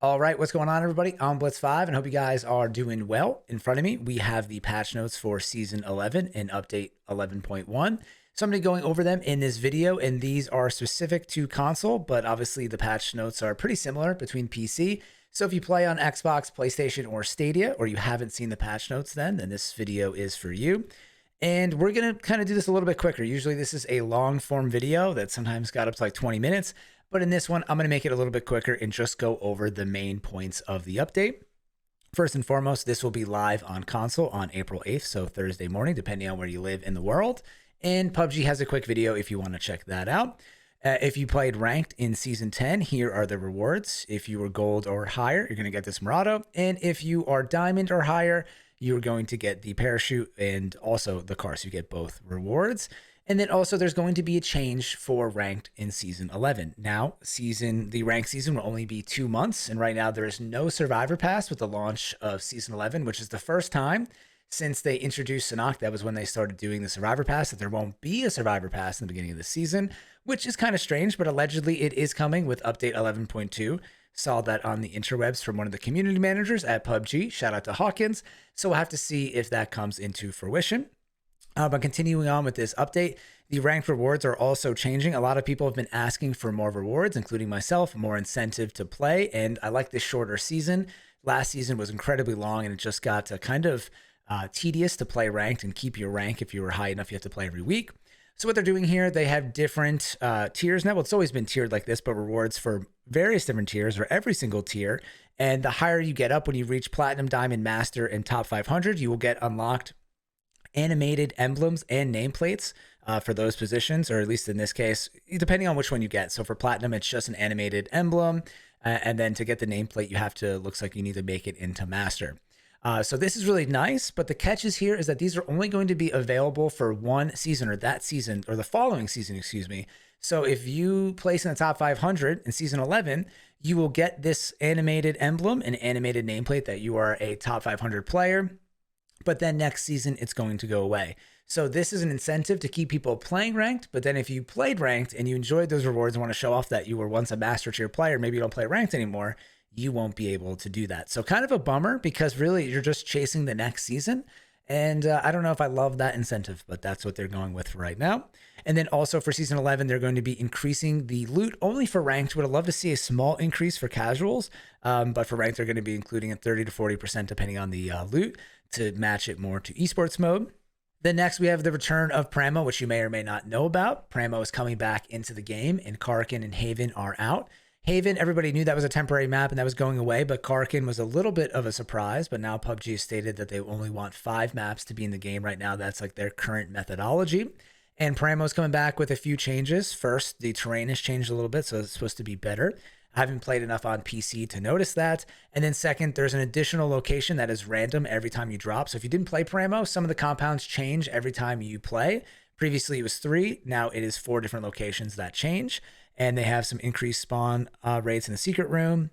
All right, what's going on, everybody? I'm Blitz5 and hope you guys are doing well. In front of me, we have the patch notes for Season 11 and Update 11.1. So I'm going to be going over them in this video, and these are specific to console, but obviously the patch notes are pretty similar between PC. So if you play on Xbox, PlayStation, or Stadia, or you haven't seen the patch notes then this video is for you. And we're going to kind of do this a little bit quicker. Usually this is a long form video that sometimes got up to like 20 minutes. But in this one, I'm going to make it a little bit quicker and just go over the main points of the update. First and foremost, this will be live on console on April 8th, so Thursday morning, depending on where you live in the world. And PUBG has a quick video if you want to check that out. If you played ranked in Season 10, here are the rewards. If you were gold or higher, you're going to get this Murado. And if you are diamond or higher, you're going to get the parachute and also the car, so you get both rewards. And then also there's going to be a change for ranked in Season 11. Now, the ranked season will only be 2 months. And right now there is no Survivor Pass with the launch of Season 11, which is the first time since they introduced Sanhok. That was when they started doing the Survivor Pass, that there won't be a Survivor Pass in the beginning of the season, which is kind of strange, but allegedly it is coming with Update 11.2. Saw that on the interwebs from one of the community managers at PUBG. Shout out to Hawkins. So we'll have to see if that comes into fruition. But continuing on with this update, the ranked rewards are also changing. A lot of people have been asking for more rewards, including myself, more incentive to play. And I like this shorter season. Last season was incredibly long, and it just got kind of tedious to play ranked and keep your rank. If you were high enough, you have to play every week. So what they're doing here, they have different tiers now. Well, it's always been tiered like this, but rewards for various different tiers or every single tier. And the higher you get up, when you reach Platinum, Diamond, Master, and Top 500, you will get unlocked animated emblems and nameplates for those positions, or at least in this case, depending on which one you get. So for Platinum, it's just an animated emblem. And then to get the nameplate, looks like you need to make it into Master. So this is really nice, but the catches here is that these are only going to be available for one season, or that season, or the following season, excuse me. So if you place in the top 500 in Season 11, you will get this animated emblem and animated nameplate that you are a top 500 player. But then next season, it's going to go away. So this is an incentive to keep people playing ranked. But then if you played ranked and you enjoyed those rewards and want to show off that you were once a master tier player, maybe you don't play ranked anymore, you won't be able to do that. So kind of a bummer, because really you're just chasing the next season. And I don't know if I love that incentive, but that's what they're going with right now. And then also for Season 11, they're going to be increasing the loot only for ranked. Would have loved to see a small increase for casuals, but for ranked, they're going to be including it 30 to 40% depending on the loot to match it more to esports mode. Then next, we have the return of Pramo, which you may or may not know about. Pramo is coming back into the game, and Karkin and Haven are out. Haven, everybody knew that was a temporary map and that was going away, but Karkin was a little bit of a surprise. But now PUBG has stated that they only want 5 maps to be in the game right now. That's like their current methodology. And Pramo's coming back with a few changes. First, the terrain has changed a little bit, so it's supposed to be better. I haven't played enough on PC to notice that. And then second, there's an additional location that is random every time you drop. So if you didn't play Pramo, some of the compounds change every time you play. Previously, it was 3. Now it is 4 different locations that change. And they have some increased spawn rates in the secret room,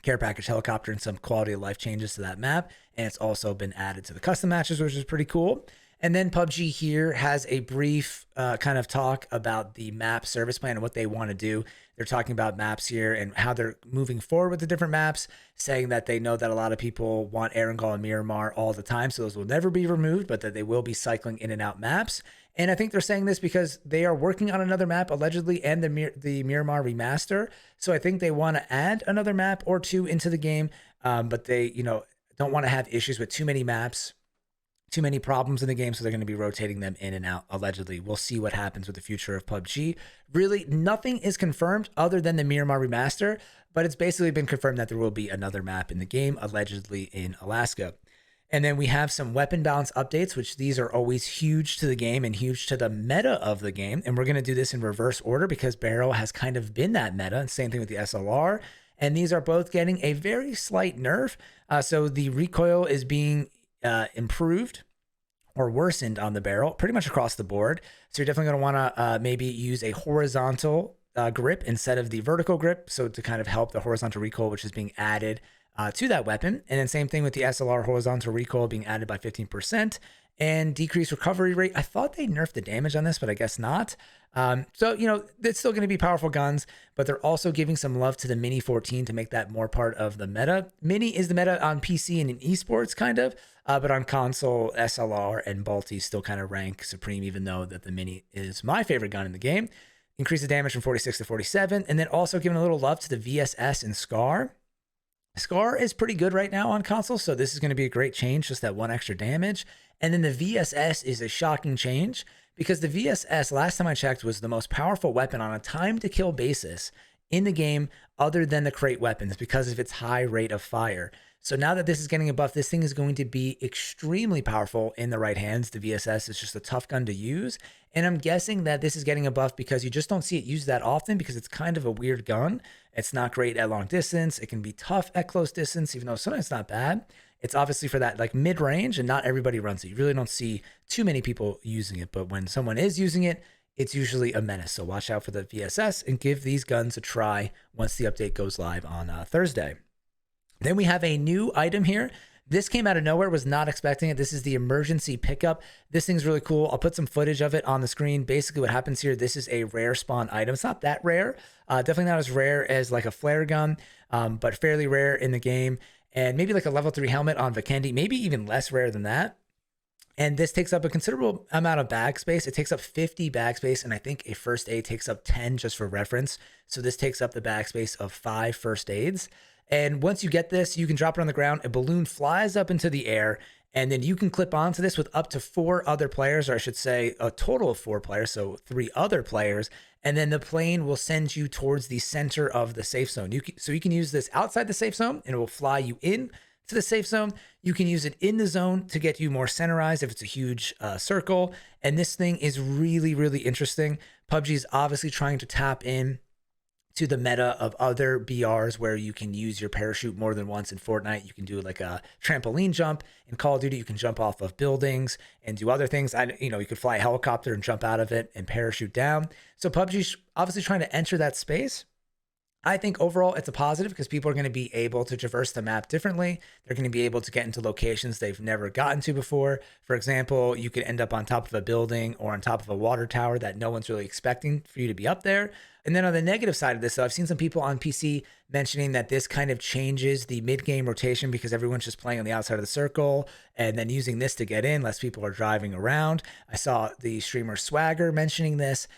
care package helicopter, and some quality of life changes to that map. And it's also been added to the custom matches, which is pretty cool. And then PUBG here has a brief kind of talk about the map service plan and what they want to do. They're talking about maps here and how they're moving forward with the different maps, saying that they know that a lot of people want Erangel and Miramar all the time, so those will never be removed, but that they will be cycling in and out maps. And I think they're saying this because they are working on another map, allegedly, and the Miramar remaster. So I think they want to add another map or 2 into the game, but they don't want to have issues with too many maps, too many problems in the game, so they're going to be rotating them in and out, allegedly. We'll see what happens with the future of PUBG. Really, nothing is confirmed other than the Miramar remaster, but it's basically been confirmed that there will be another map in the game, allegedly in Alaska. And then we have some weapon balance updates, which these are always huge to the game and huge to the meta of the game. And we're going to do this in reverse order because Beryl has kind of been that meta. Same thing with the SLR. And these are both getting a very slight nerf. So the recoil is being improved or worsened on the Beryl pretty much across the board. So you're definitely going to want to maybe use a horizontal grip instead of the vertical grip, so to kind of help the horizontal recoil, which is being added to that weapon. And then same thing with the SLR horizontal recoil being added by 15%. and decreased recovery rate. I thought they nerfed the damage on this, but I guess not. So, it's still going to be powerful guns, but they're also giving some love to the Mini 14 to make that more part of the meta. Mini is the meta on PC and in esports, kind of, but on console, SLR and Balti still kind of rank supreme, even though that the Mini is my favorite gun in the game. Increase the damage from 46 to 47, and then also giving a little love to the VSS and Scar. Scar is pretty good right now on console, so this is going to be a great change, just that one extra damage. And then the VSS is a shocking change because the VSS, last time I checked, was the most powerful weapon on a time to kill basis in the game other than the crate weapons because of its high rate of fire. So now that this is getting a buff, this thing is going to be extremely powerful in the right hands. The VSS is just a tough gun to use. And I'm guessing that this is getting a buff because you just don't see it used that often because it's kind of a weird gun. It's not great at long distance. It can be tough at close distance, even though sometimes it's not bad. It's obviously for that like mid-range, and not everybody runs it. You really don't see too many people using it, but when someone is using it, it's usually a menace. So watch out for the VSS and give these guns a try once the update goes live on Thursday. Then we have a new item here. This came out of nowhere, was not expecting it. This is the emergency pickup. This thing's really cool. I'll put some footage of it on the screen. Basically what happens here, this is a rare spawn item. It's not that rare. Definitely not as rare as like a flare gun, but fairly rare in the game. And maybe like a level 3 helmet on Vikendi, maybe even less rare than that. And this takes up a considerable amount of bag space. It takes up 50 bag space, and I think a first aid takes up 10 just for reference. So this takes up the bag space of 5 first aids. And once you get this, you can drop it on the ground. A balloon flies up into the air, and then you can clip onto this with up to 4 other players, or I should say a total of 4 players, so 3 other players. And then the plane will send you towards the center of the safe zone. So you can use this outside the safe zone, and it will fly you in to the safe zone. You can use it in the zone to get you more centerized if it's a huge circle. And this thing is really, really interesting. PUBG is obviously trying to tap in to the meta of other BRs where you can use your parachute more than once. In Fortnite, you can do like a trampoline jump. In Call of Duty, you can jump off of buildings and do other things. You could fly a helicopter and jump out of it and parachute down. So PUBG's obviously trying to enter that space. I think overall it's a positive because people are going to be able to traverse the map differently. They're going to be able to get into locations they've never gotten to before. For example, you could end up on top of a building or on top of a water tower that no one's really expecting for you to be up there. And then on the negative side of this, though, I've seen some people on PC mentioning that this kind of changes the mid-game rotation because everyone's just playing on the outside of the circle and then using this to get in. Less people are driving around. I saw the streamer Swagger mentioning this,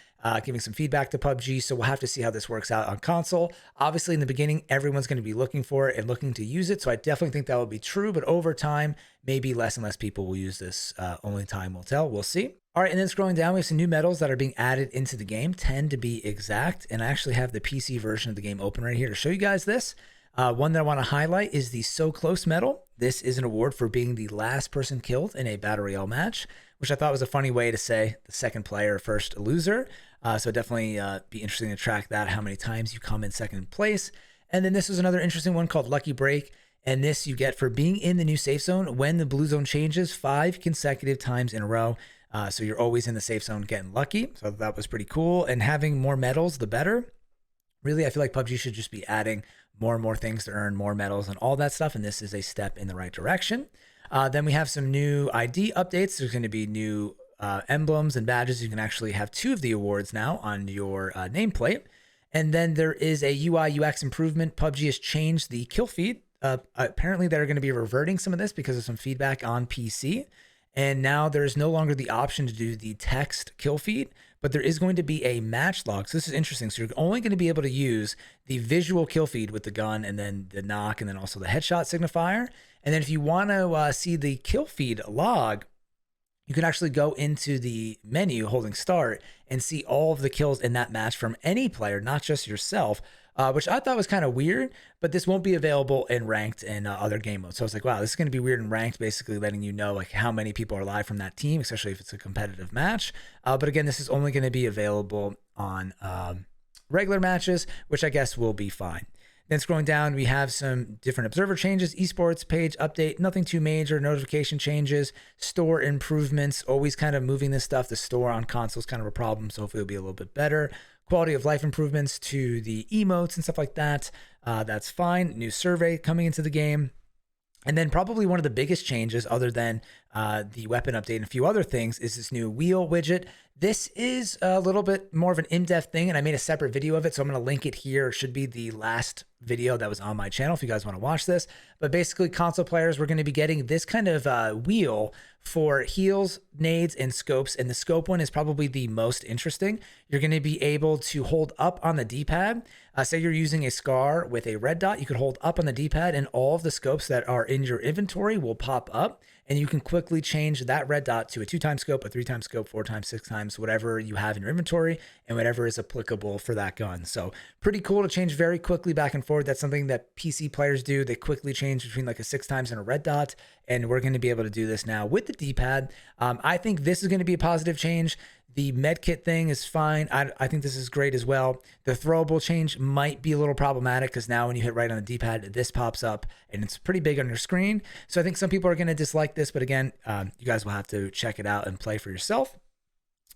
giving some feedback to PUBG. So we'll have to see how this works out on console. Obviously, in the beginning, everyone's going to be looking for it and looking to use it. So I definitely think that will be true. But over time, maybe less and less people will use this. Only time will tell. We'll see. All right, and then scrolling down, we have some new medals that are being added into the game, 10 to be exact. And I actually have the PC version of the game open right here to show you guys this. One that I want to highlight is the So Close medal. This is an award for being the last person killed in a Battle Royale match, which I thought was a funny way to say the second player, first loser. So definitely be interesting to track that, how many times you come in second place. And then this is another interesting one called Lucky Break. And this you get for being in the new safe zone when the blue zone changes 5 consecutive times in a row. So you're always in the safe zone getting lucky. So that was pretty cool. And having more medals, the better. Really, I feel like PUBG should just be adding more and more things to earn more medals and all that stuff. And this is a step in the right direction. Then we have some new ID updates. There's going to be new emblems and badges. You can actually have 2 of the awards now on your nameplate. And then there is a UI UX improvement. PUBG has changed the kill feed. Apparently, they're going to be reverting some of this because of some feedback on PC. And now there's no longer the option to do the text kill feed, but there is going to be a match log. So this is interesting. So you're only going to be able to use the visual kill feed with the gun and then the knock and then also the headshot signifier. And then if you want to see the kill feed log, you can actually go into the menu holding start and see all of the kills in that match from any player, not just yourself, which I thought was kind of weird, but this won't be available in ranked and other game modes. So I was like, wow, this is going to be weird in ranked, basically letting you know like how many people are alive from that team, especially if it's a competitive match. But again, this is only going to be available on regular matches, which I guess will be fine. Then scrolling down, we have some different observer changes, esports page update, nothing too major, notification changes, store improvements, always kind of moving this stuff. The store on console is kind of a problem, so hopefully it'll be a little bit better. Quality of life improvements to the emotes and stuff like that. That's fine. New survey coming into the game. And then probably one of the biggest changes, other than the weapon update and a few other things is this new wheel widget. This is a little bit more of an in-depth thing, and I made a separate video of it, so I'm going to link it here. It should be the last video that was on my channel if you guys want to watch this. But basically, console players, we're going to be getting this kind of wheel for heals, nades, and scopes, and the scope one is probably the most interesting. You're going to be able to hold up on the D-pad. Say you're using a SCAR with a red dot, you could hold up on the D-pad, and all of the scopes that are in your inventory will pop up, and you can quickly change that red dot to a 2x scope, a 3x scope, 4x, 6x, whatever you have in your inventory and whatever is applicable for that gun. So pretty cool to change very quickly back and forth. That's something that PC players do. They quickly change between like a 6x and a red dot, and we're going to be able to do this now with the D-pad. I think this is going to be a positive change. The medkit thing is fine. I think this is great as well. The throwable change might be a little problematic because now when you hit right on the D-pad, this pops up and it's pretty big on your screen. So I think some people are going to dislike this, but again, you guys will have to check it out and play for yourself.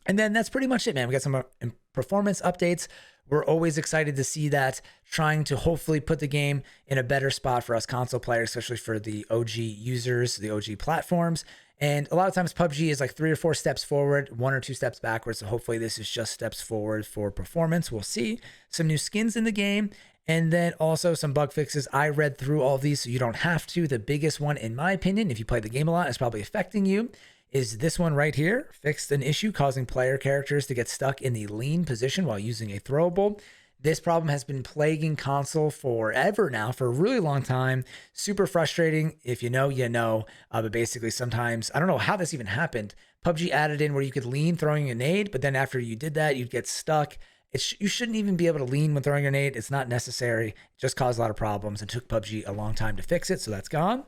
And then that's pretty much it, man. We got some performance updates. We're always excited to see that, trying to hopefully put the game in a better spot for us console players, especially for the OG users, the OG platforms. And a lot of times PUBG is like 3 or 4 steps forward, 1 or 2 steps backwards. So hopefully this is just steps forward for performance. We'll see some new skins in the game, and then also some bug fixes. I read through all these so you don't have to. The biggest one, in my opinion, if you play the game a lot, is probably affecting you, is this one right here. Fixed an issue causing player characters to get stuck in the lean position while using a throwable. This problem has been plaguing console forever now, for a really long time. Super frustrating. If you know, you know. But basically sometimes, I don't know how this even happened. PUBG added in where you could lean throwing a nade, but then after you did that, you'd get stuck. You shouldn't even be able to lean when throwing a nade. It's not necessary. It just caused a lot of problems and took PUBG a long time to fix it, so that's gone.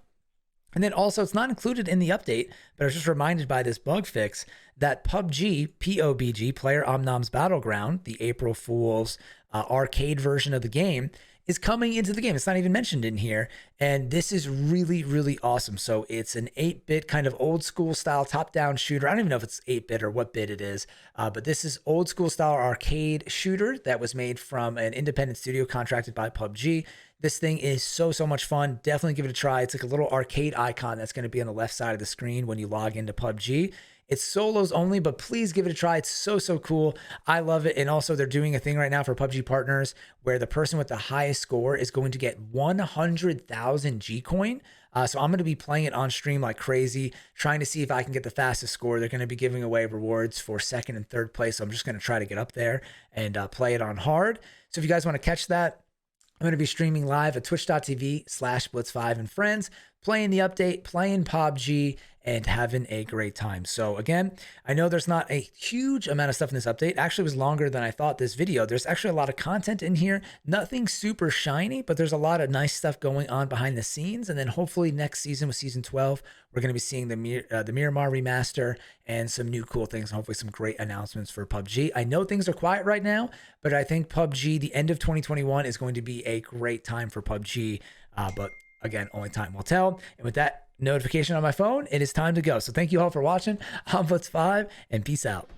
And then also, it's not included in the update, but I was just reminded by this bug fix that PUBG, PUBG, Player Omnom's Battleground, the April Fool's arcade version of the game, is coming into the game. It's not even mentioned in here. And this is really, really awesome. So it's an 8-bit kind of old school style top-down shooter. I don't even know if it's 8-bit or what bit it is, but this is old school style arcade shooter that was made from an independent studio contracted by PUBG. This thing is so much fun. Definitely give it a try. It's like a little arcade icon that's going to be on the left side of the screen when you log into PUBG. It's solos only, but please give it a try. It's so cool. I love it. And also, they're doing a thing right now for PUBG partners where the person with the highest score is going to get 100,000 G-Coin. So I'm going to be playing it on stream like crazy, trying to see if I can get the fastest score. They're going to be giving away rewards for 2nd and 3rd place. So I'm just going to try to get up there and play it on hard. So if you guys want to catch that, I'm going to be streaming live at twitch.tv/Blitz5 and friends, playing the update, playing PUBG, and having a great time. So again, I know there's not a huge amount of stuff in this update. Actually, it was longer than I thought this video. There's actually a lot of content in here. Nothing super shiny, but there's a lot of nice stuff going on behind the scenes. And then hopefully next season with season 12, we're going to be seeing the Miramar remaster and some new cool things, and hopefully some great announcements for PUBG. I know things are quiet right now, but I think PUBG, the end of 2021, is going to be a great time for PUBG. But again, only time will tell. And with that notification on my phone, it is time to go. So thank you all for watching. I'm Blitz5, and peace out.